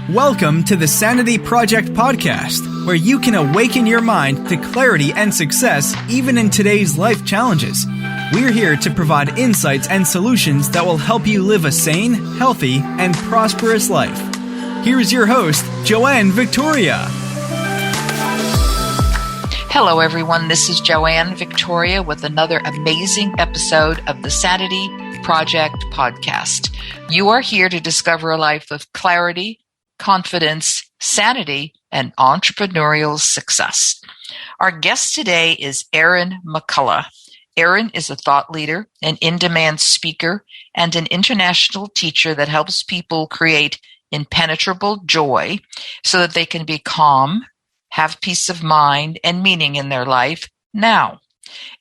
Welcome to the Sanity Project podcast, where you can awaken your mind to clarity and success even in today's life challenges. We're here to provide insights and solutions that will help you live a sane, healthy, and prosperous life. Here's your host, Joanne Victoria. Hello, everyone. This is Joanne Victoria with another amazing episode of the Sanity Project podcast. You are here to discover a life of clarity, confidence, sanity, and entrepreneurial success. Our guest today is Erin McCullough. Erin is a thought leader, an in-demand speaker, and an international teacher that helps people create impenetrable joy so that they can be calm, have peace of mind, and meaning in their life now.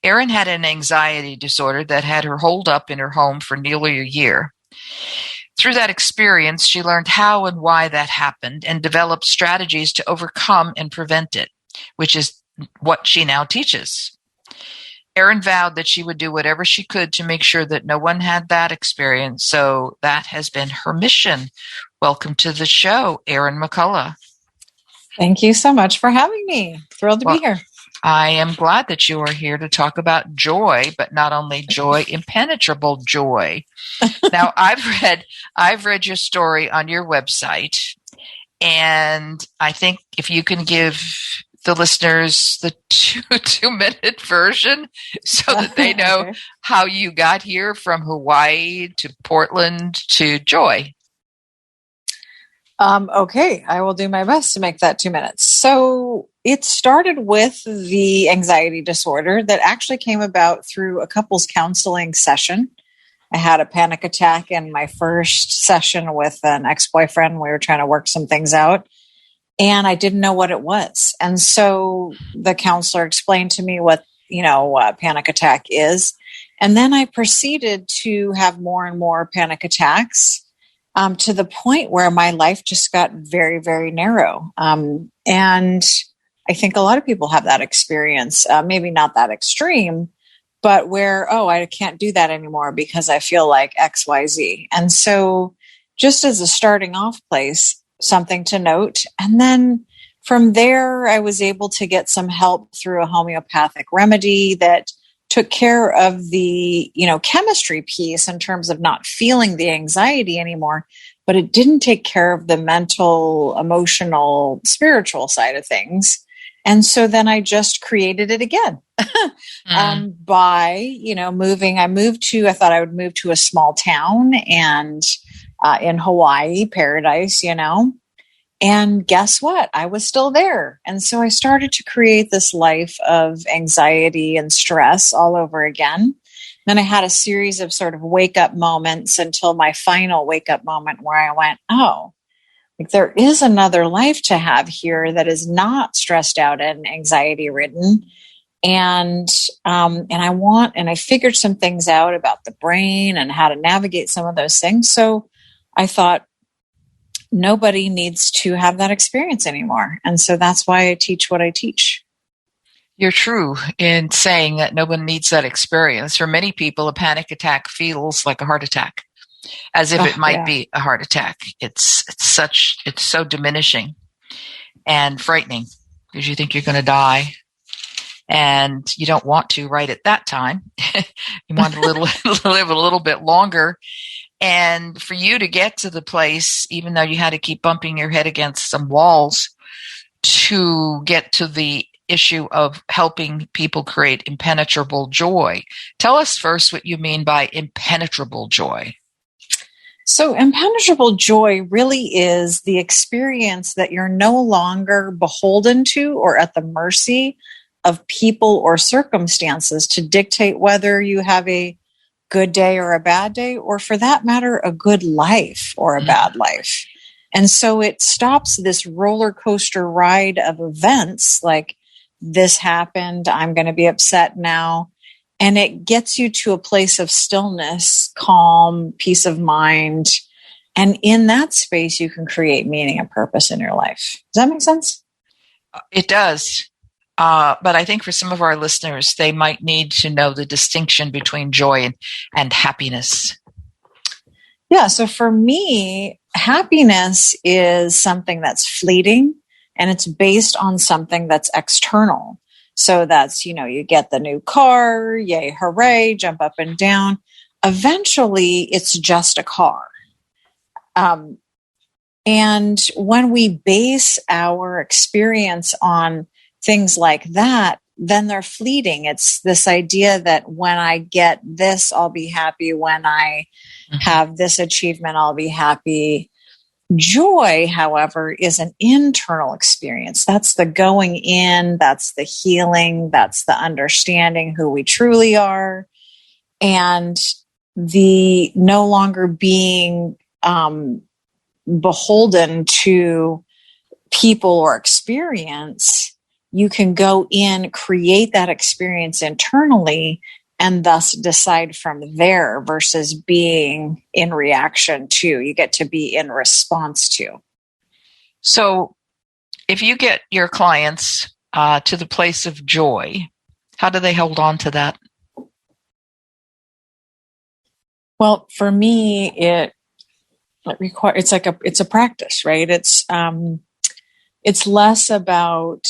Erin had an anxiety disorder that had her holed up in her home for nearly a year. Through that experience, she learned how and why that happened and developed strategies to overcome and prevent it, which is what she now teaches. Erin vowed that she would do whatever she could to make sure that no one had that experience, so that has been her mission. Welcome to the show, Erin McCullough. Thank you so much for having me. Thrilled to be here. I am glad that you are here to talk about joy, but not only joy, impenetrable joy. Now, I've read your story on your website, and I think if you can give the listeners the two-minute version so that they know how you got here from Hawaii to Portland to joy. Okay, I will do my best to make that 2 minutes. So it started with the anxiety disorder that actually came about through a couples counseling session. I had a panic attack in my first session with an ex-boyfriend. We were trying to work some things out, and I didn't know what it was. And so the counselor explained to me what a panic attack is. And then I proceeded to have more and more panic attacks. To the point where my life just got very, very narrow. And I think a lot of people have that experience, maybe not that extreme, but where, I can't do that anymore because I feel like X, Y, Z. And so just as a starting off place, something to note. And then from there, I was able to get some help through a homeopathic remedy that took care of the, chemistry piece in terms of not feeling the anxiety anymore, but it didn't take care of the mental, emotional, spiritual side of things. And so then I just created it again by, moving. I thought I would move to a small town and in Hawaii, paradise, And guess what? I was still there. And so I started to create this life of anxiety and stress all over again. Then I had a series of sort of wake up moments until my final wake up moment where I went, there is another life to have here that is not stressed out and anxiety ridden. And I figured some things out about the brain and how to navigate some of those things. So I thought, nobody needs to have that experience anymore. And so that's why I teach what I teach. You're true in saying that no one needs that experience. For many people, a panic attack feels like a heart attack, as if it might be a heart attack. It's so diminishing and frightening because you think you're going to die. And you don't want to right at that time. You want to live a little bit longer. And for you to get to the place, even though you had to keep bumping your head against some walls to get to the issue of helping people create impenetrable joy. Tell us first what you mean by impenetrable joy. So impenetrable joy really is the experience that you're no longer beholden to or at the mercy of people or circumstances to dictate whether you have a good day or a bad day, or for that matter, a good life or a bad life. And so it stops this roller coaster ride of events like this happened, I'm going to be upset now. And it gets you to a place of stillness, calm, peace of mind. And in that space, you can create meaning and purpose in your life. Does that make sense? It does. But I think for some of our listeners, they might need to know the distinction between joy and happiness. Yeah. So for me, happiness is something that's fleeting, and it's based on something that's external. So that's, you get the new car, yay, hooray, jump up and down. Eventually, it's just a car. And when we base our experience on things like that, then they're fleeting. It's this idea that when I get this, I'll be happy. When I have this achievement, I'll be happy. Joy, however, is an internal experience. That's the going in, that's the healing, that's the understanding who we truly are, and the no longer being beholden to people or experience. You can go in, create that experience internally, and thus decide from there versus being in reaction to. You get to be in response to. So if you get your clients to the place of joy, how do they hold on to that? Well, for me, it's a practice, right? It's less about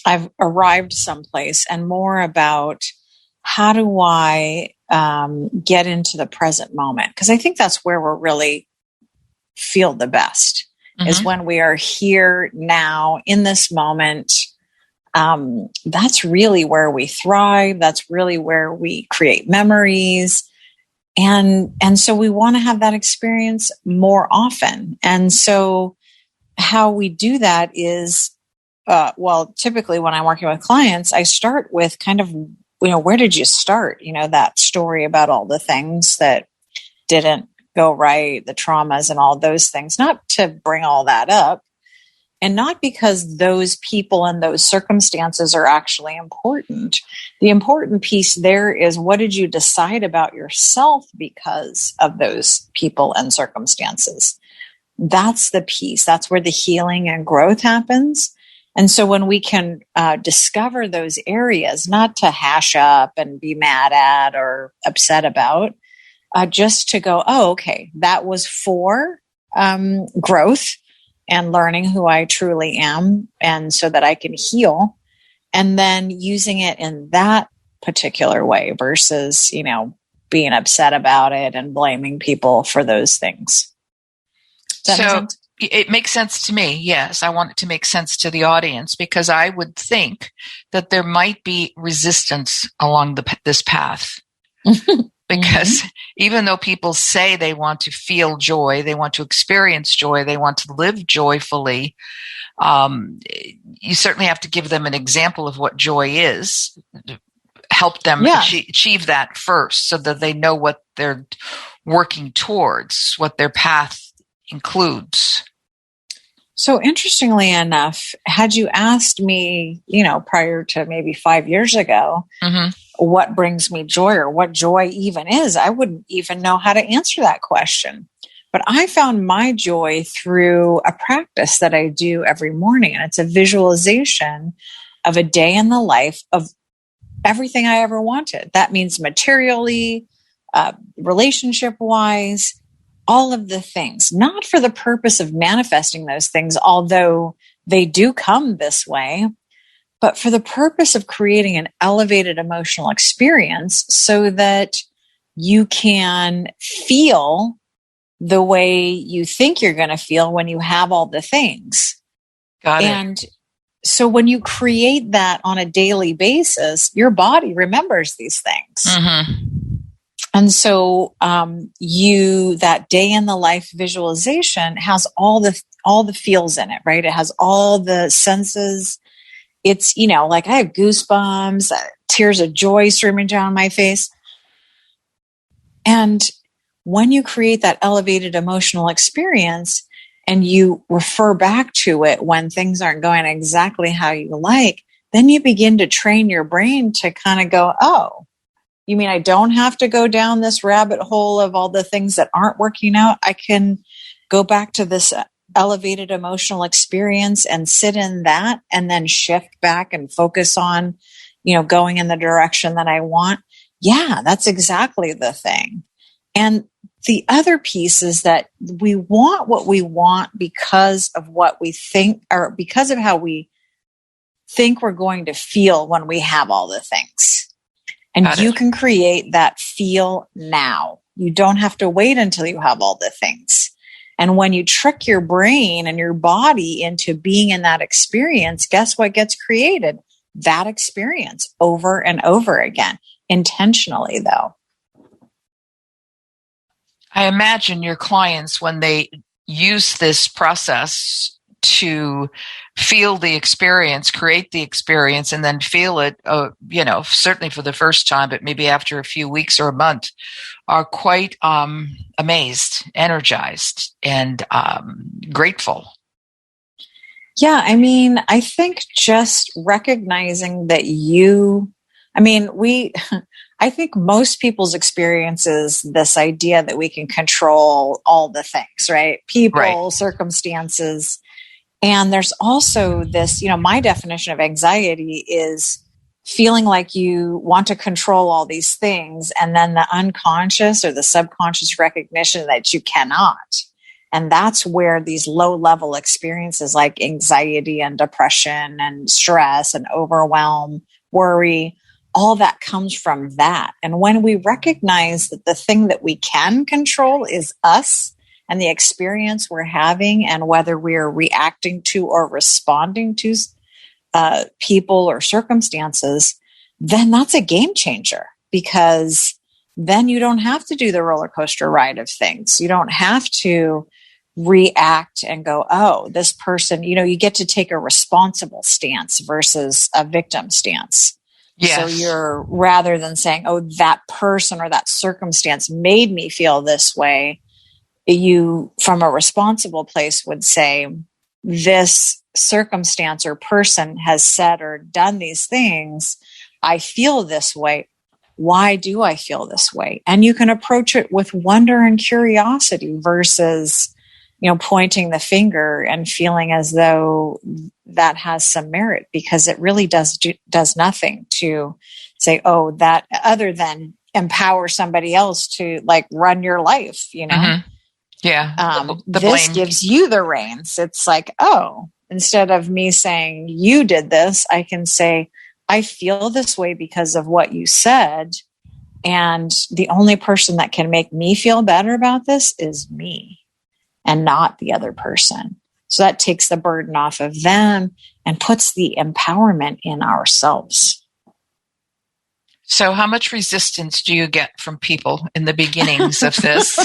I've arrived someplace and more about how do I get into the present moment? Because I think that's where we really feel the best, is when we are here now in this moment. That's really where we thrive. That's really where we create memories. And so we want to have that experience more often. And so how we do that is, typically when I'm working with clients, I start with kind of, where did you start? That story about all the things that didn't go right, the traumas and all those things, not to bring all that up. And not because those people and those circumstances are actually important. The important piece there is, what did you decide about yourself because of those people and circumstances? That's the piece. That's where the healing and growth happens. And so when we can discover those areas, not to hash up and be mad at or upset about, just to go, oh, okay, that was for growth and learning who I truly am, and so that I can heal, and then using it in that particular way versus, being upset about it and blaming people for those things. Does that make sense? It makes sense to me. Yes. I want it to make sense to the audience, because I would think that there might be resistance along this path. Because even though people say they want to feel joy, they want to experience joy, they want to live joyfully, you certainly have to give them an example of what joy is, help them achieve that first, so that they know what they're working towards, what their path includes. So interestingly enough, had you asked me, prior to maybe 5 years ago, what brings me joy or what joy even is, I wouldn't even know how to answer that question. But I found my joy through a practice that I do every morning. And it's a visualization of a day in the life of everything I ever wanted. That means materially, relationship-wise, all of the things, not for the purpose of manifesting those things, although they do come this way, but for the purpose of creating an elevated emotional experience so that you can feel the way you think you're going to feel when you have all the things. Got it. And so when you create that on a daily basis, your body remembers these things. And so that day in the life visualization has all the feels in it, right? It has all the senses. It's, like I have goosebumps, tears of joy streaming down my face. And when you create that elevated emotional experience and you refer back to it when things aren't going exactly how you like, then you begin to train your brain to kind of go, oh, you mean I don't have to go down this rabbit hole of all the things that aren't working out? I can go back to this elevated emotional experience and sit in that and then shift back and focus on, going in the direction that I want. Yeah, that's exactly the thing. And the other piece is that we want what we want because of what we think, or because of how we think we're going to feel when we have all the things. And you can create that feel now. You don't have to wait until you have all the things. And when you trick your brain and your body into being in that experience, guess what gets created? That experience over and over again, intentionally though. I imagine your clients, when they use this process to feel the experience, create the experience, and then feel it, certainly for the first time, but maybe after a few weeks or a month, are quite amazed, energized, and grateful. Yeah, I think just recognizing that I think most people's experience is this idea that we can control all the things, right? People, right. Circumstances. And there's also this, my definition of anxiety is feeling like you want to control all these things, and then the unconscious or the subconscious recognition that you cannot. And that's where these low-level experiences like anxiety and depression and stress and overwhelm, worry, all that comes from that. And when we recognize that the thing that we can control is us and the experience we're having, and whether we're reacting to or responding to people or circumstances, then that's a game changer, because then you don't have to do the roller coaster ride of things. You don't have to react and go, oh, this person, you get to take a responsible stance versus a victim stance. Yes. So you're, rather than saying, oh, that person or that circumstance made me feel this way, you, from a responsible place, would say, this circumstance or person has said or done these things. I feel this way. Why do I feel this way? And you can approach it with wonder and curiosity versus, pointing the finger and feeling as though that has some merit, because it really does nothing to say, oh, that, other than empower somebody else to run your life, Mm-hmm. Yeah. This blame gives you the reins. It's like, oh, instead of me saying you did this, I can say, I feel this way because of what you said. And the only person that can make me feel better about this is me and not the other person. So that takes the burden off of them and puts the empowerment in ourselves. So how much resistance do you get from people in the beginnings of this?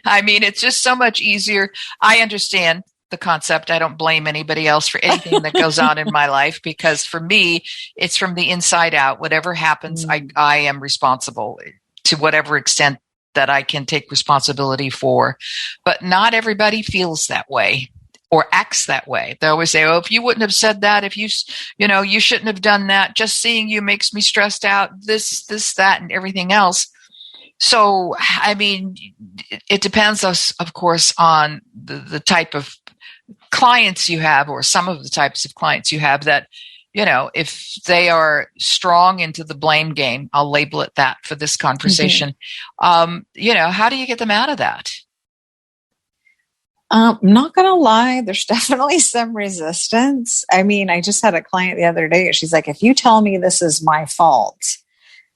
It's just so much easier. I understand the concept. I don't blame anybody else for anything that goes on in my life, because for me, it's from the inside out. Whatever happens, I am responsible to whatever extent that I can take responsibility for. But not everybody feels that way or acts that way. They always say, oh, if you wouldn't have said that, if you shouldn't have done that, just seeing you makes me stressed out, this, that, and everything else. So, it depends, of course, on the type of clients you have, or some of the types of clients you have, that, if they are strong into the blame game, I'll label it that for this conversation. Mm-hmm. How do you get them out of that? I'm not going to lie. There's definitely some resistance. I just had a client the other day. She's like, if you tell me this is my fault.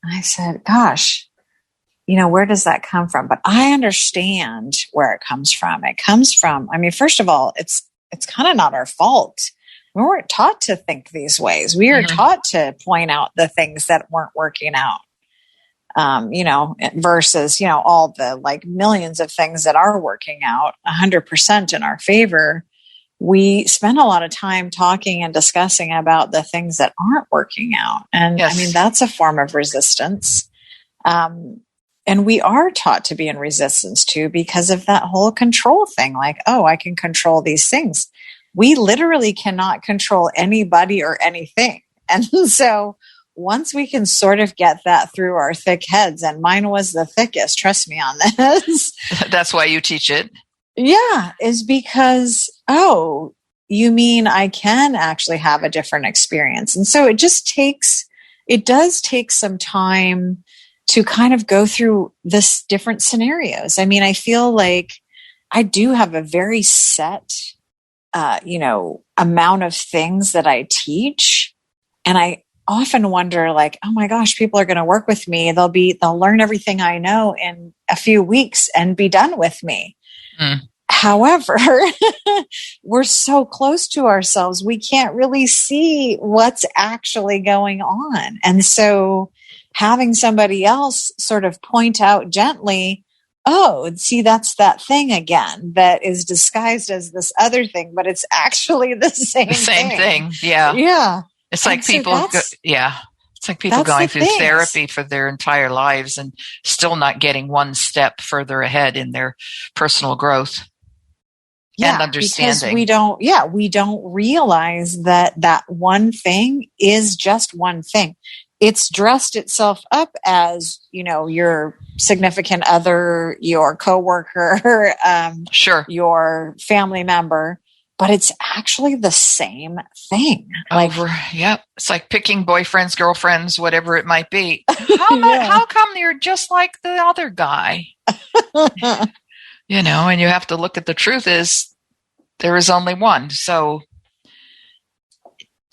And I said, gosh, where does that come from? But I understand where it comes from. It comes from, first of all, it's kind of not our fault. We weren't taught to think these ways. We are taught to point out the things that weren't working out. Versus, all the millions of things that are working out 100% in our favor. We spend a lot of time talking and discussing about the things that aren't working out. And yes. That's a form of resistance. And we are taught to be in resistance too, because of that whole control thing. Oh, I can control these things. We literally cannot control anybody or anything. And so once we can sort of get that through our thick heads, and mine was the thickest, trust me on this. That's why you teach it. Yeah, is because, oh, you mean I can actually have a different experience. And so it does take some time to kind of go through this different scenarios. I mean, I feel like I do have a very set, amount of things that I teach. And I often wonder, like, oh my gosh, people are going to work with me. They'll learn everything I know in a few weeks and be done with me. However, we're so close to ourselves, we can't really see what's actually going on. And so having somebody else sort of point out gently, oh, see, that's that thing again that is disguised as this other thing, but it's actually the same thing. Yeah. Yeah. It's like people, it's like people going through therapy for their entire lives and still not getting one step further ahead in their personal growth and understanding. Because we don't realize that one thing is just one thing. It's dressed itself up as, your significant other, your coworker, your family member, but it's actually the same thing. It's like picking boyfriends, girlfriends, whatever it might be. How come you're just like the other guy? And you have to look at the truth is there is only one. So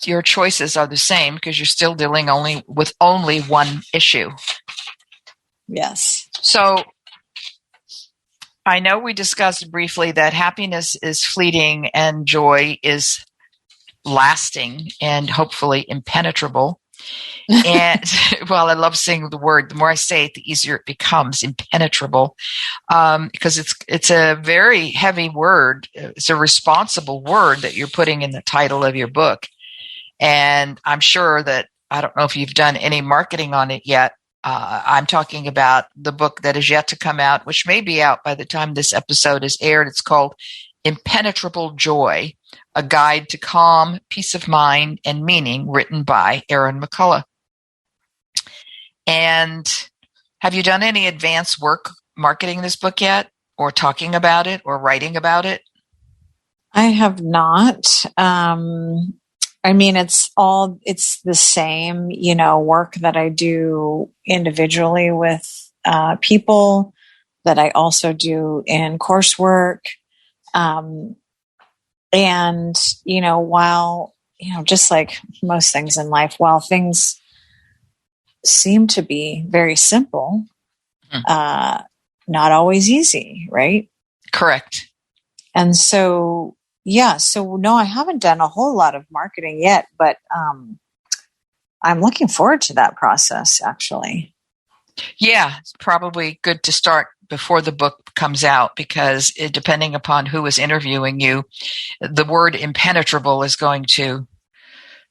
your choices are the same because you're still dealing with only one issue. Yes. So I know we discussed briefly that happiness is fleeting and joy is lasting and hopefully impenetrable. And I love saying the word. The more I say it, the easier it becomes, impenetrable, because it's a very heavy word. It's a responsible word that you're putting in the title of your book. And I'm sure that, I don't know if you've done any marketing on it yet. I'm talking about the book that is yet to come out, which may be out by the time this episode is aired. It's called Impenetrable Joy, a guide to calm, peace of mind, and meaning, written by Erin McCullough. And have you done any advanced work marketing this book yet, or talking about it, or writing about it? I have not. I mean, it's the same, work that I do individually with people, that I also do in coursework. And, while, just like most things in life, while things seem to be very simple, not always easy, right? Correct. And so, no, I haven't done a whole lot of marketing yet, but I'm looking forward to that process, actually. Yeah, it's probably good to start before the book comes out, because depending upon who is interviewing you, the word impenetrable is going to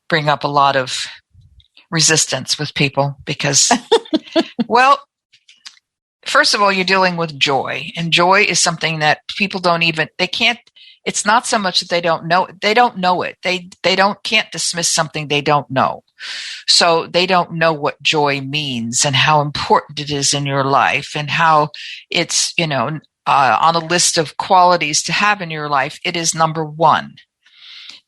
bring up a lot of resistance with people because, first of all, you're dealing with joy, and joy is something that people it's not so much that they don't know it. They can't dismiss something they don't know. So they don't know what joy means and how important it is in your life, and how it's, on a list of qualities to have in your life, it is number one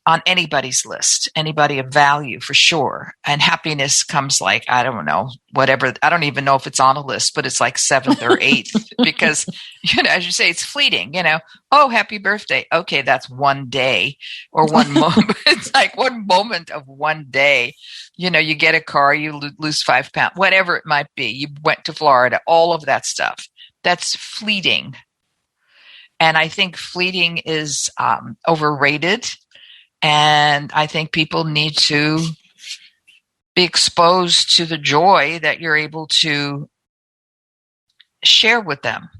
on anybody's list, anybody of value for sure. And happiness comes like, I don't know, whatever. I don't even know if it's on a list, but it's like 7th or 8th because, as you say, it's fleeting, oh, happy birthday. Okay. That's one day or one moment. It's like one moment of one day. You get a car, you lose 5 pounds, whatever it might be. You went to Florida, all of that stuff. That's fleeting. And I think fleeting is overrated. And I think people need to be exposed to the joy that you're able to share with them.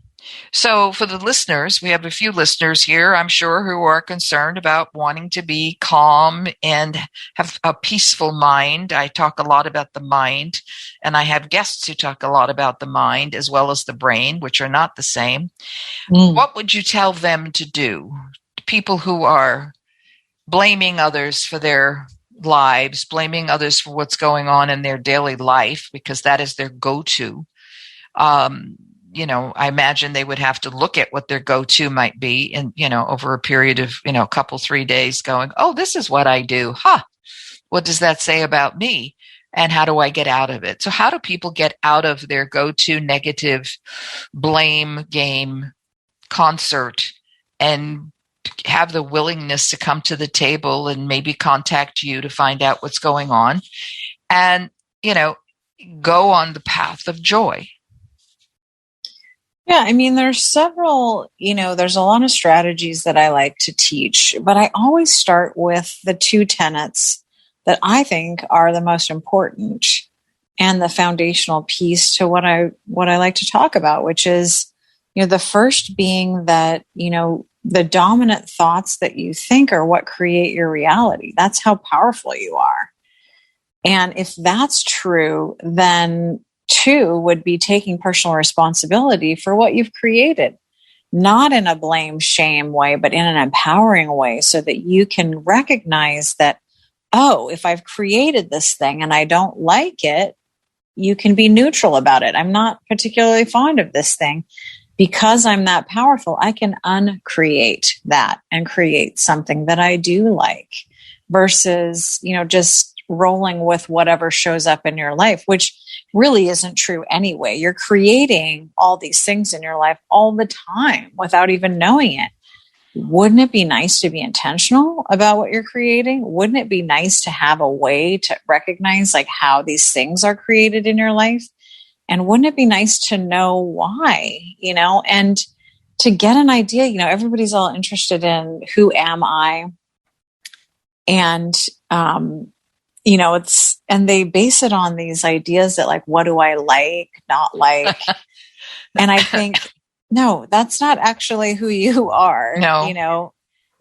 So for the listeners, we have a few listeners here, I'm sure, who are concerned about wanting to be calm and have a peaceful mind. I talk a lot about the mind, and I have guests who talk a lot about the mind as well as the brain, which are not the same. What would you tell them to do? People who are blaming others for their lives, blaming others for what's going on in their daily life, because that is their go-to. I imagine they would have to look at what their go-to might be and, over a period of, a couple, 3 days going, oh, this is what I do. What does that say about me? And how do I get out of it? So how do people get out of their go-to negative blame game concert and have the willingness to come to the table and maybe contact you to find out what's going on and, go on the path of joy? Yeah, I mean, there's several, there's a lot of strategies that I like to teach, but I always start with the two tenets that I think are the most important and the foundational piece to what I like to talk about, which is, the first being that, the dominant thoughts that you think are what create your reality. That's how powerful you are. And if that's true, then two would be taking personal responsibility for what you've created, not in a blame, shame way, but in an empowering way so that you can recognize that, oh, if I've created this thing and I don't like it, you can be neutral about it. I'm not particularly fond of this thing. Because I'm that powerful, I can uncreate that and create something that I do like versus, just rolling with whatever shows up in your life, which really isn't true anyway. You're creating all these things in your life all the time without even knowing it. Wouldn't it be nice to be intentional about what you're creating? Wouldn't it be nice to have a way to recognize like how these things are created in your life? And wouldn't it be nice to know why, and to get an idea, everybody's all interested in who am I? And, and they base it on these ideas that like, what do I like, not like? And I think, no, that's not actually who you are. No.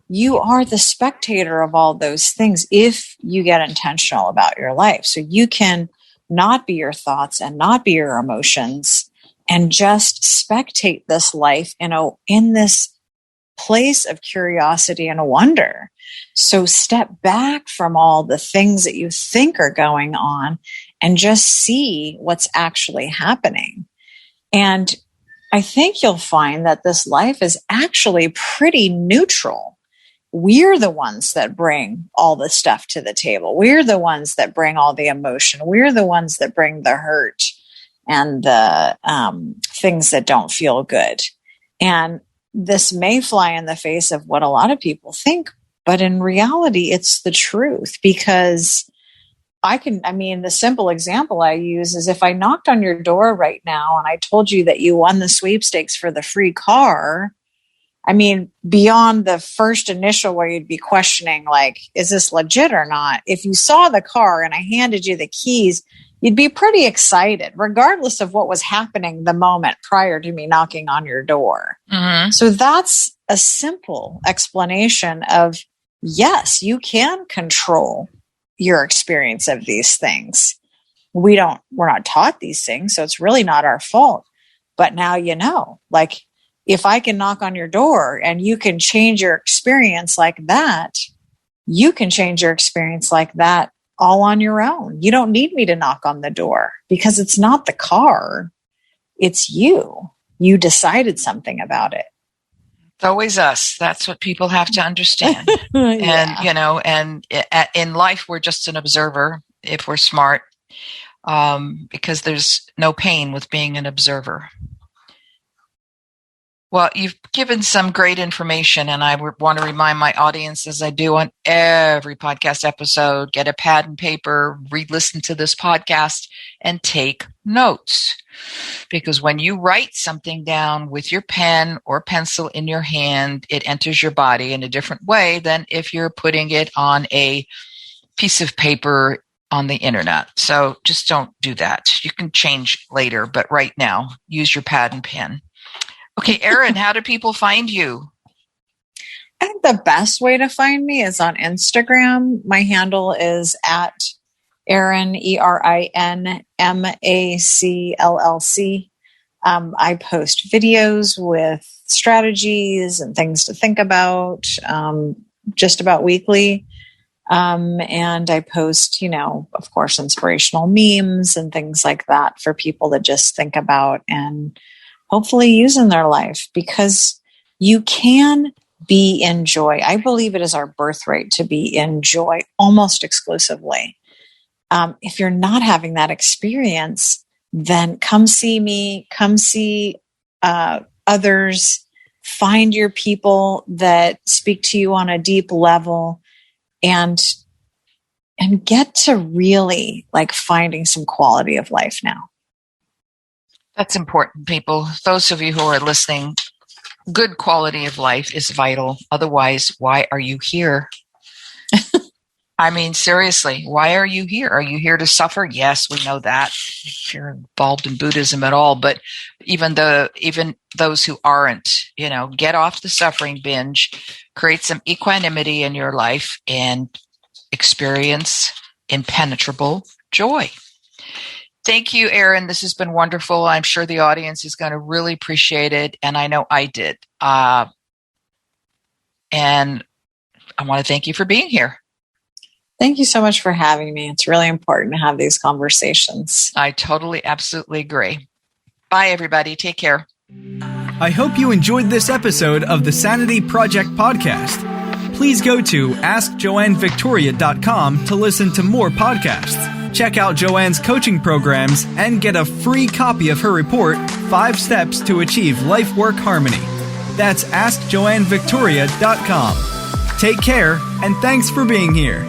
You are the spectator of all those things if you get intentional about your life. So you can not be your thoughts and not be your emotions and just spectate this life in this place of curiosity and wonder. So step back from all the things that you think are going on and just see what's actually happening. And I think you'll find that this life is actually pretty neutral. We're the ones that bring all the stuff to the table. We're the ones that bring all the emotion. We're the ones that bring the hurt and the things that don't feel good. And this may fly in the face of what a lot of people think, but in reality, it's the truth because the simple example I use is if I knocked on your door right now and I told you that you won the sweepstakes for the free car, beyond the first initial where you'd be questioning, like, is this legit or not? If you saw the car and I handed you the keys, you'd be pretty excited, regardless of what was happening the moment prior to me knocking on your door. Mm-hmm. So that's a simple explanation of, yes, you can control your experience of these things. We're not taught these things, so it's really not our fault. But now like, if I can knock on your door and you can change your experience like that, you can change your experience like that all on your own. You don't need me to knock on the door because it's not the car. It's you. You decided something about it. It's always us. That's what people have to understand. Yeah. And, in life, we're just an observer if we're smart, because there's no pain with being an observer. Well, you've given some great information, and I want to remind my audience, as I do on every podcast episode, get a pad and paper, re-listen to this podcast, and take notes. Because when you write something down with your pen or pencil in your hand, it enters your body in a different way than if you're putting it on a piece of paper on the internet. So just don't do that. You can change later, but right now, use your pad and pen. Okay, Erin, how do people find you? I think the best way to find me is on Instagram. My handle is at Erin, ErinMacLLC. I post videos with strategies and things to think about just about weekly. And I post, of course, inspirational memes and things like that for people to just think about and hopefully use in their life, because you can be in joy. I believe it is our birthright to be in joy almost exclusively. If you're not having that experience, then come see me, come see others, find your people that speak to you on a deep level, and get to really like finding some quality of life now. That's important, people. Those of you who are listening, good quality of life is vital. Otherwise, why are you here? I mean, seriously, why are you here? Are you here to suffer? Yes, we know that. If you're involved in Buddhism at all, but even those who aren't, get off the suffering binge, create some equanimity in your life, and experience impenetrable joy. Thank you, Erin. This has been wonderful. I'm sure the audience is going to really appreciate it, and I know I did. And I want to thank you for being here. Thank you so much for having me. It's really important to have these conversations. I totally, absolutely agree. Bye, everybody. Take care. I hope you enjoyed this episode of the Sanity Project podcast. Please go to AskJoanneVictoria.com to listen to more podcasts. Check out Joanne's coaching programs and get a free copy of her report, 5 Steps to Achieve Life-Work Harmony. That's AskJoanneVictoria.com. Take care, and thanks for being here.